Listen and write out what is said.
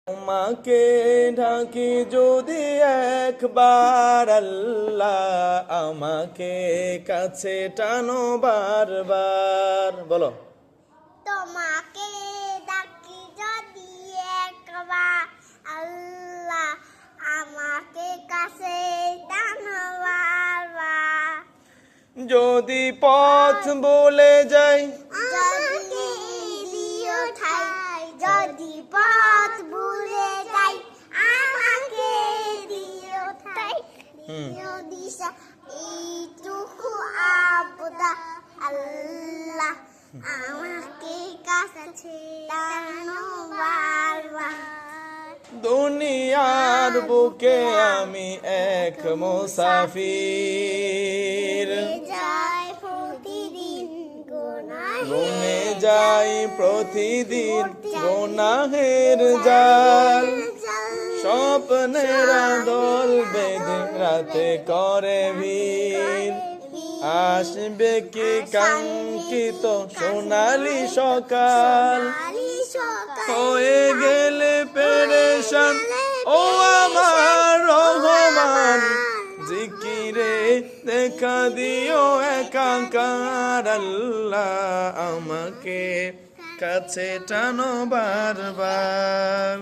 তোমাকে ঢাকি যদি একবার আল্লাহ, আমাকে কাছে টানো বারবার। বলো। তোমাকে ডাকি যদি একবার আল্লাহ, আমাকে কাছে টানো বারবার। যদি পথ ভুলে যাই, যদি দিও ঠাই, যদি পথ ভুলে যাই, আমাকে দিও ঠাই, দিও দিশা, এইটুকু আবদা আল্লাহ, আমাকে কাছে টানো বারবার। দুনিয়ার বুকে আমি এক মুসাফির, যায় প্রতিদিন গুনে যাই প্রতিদিন গুনাহের জাল। স্বপ্নের দল বেঁধে রাতে করে ভিড়, আসবে কি কাঙ্ক্ষিত সোনালি সকাল। হয়ে গেলে পেরেশান ও আমার রহমান, জিকিরে দেখা দিও একাকার আল্লাহ, আমাকে কাছে টানো বারবার।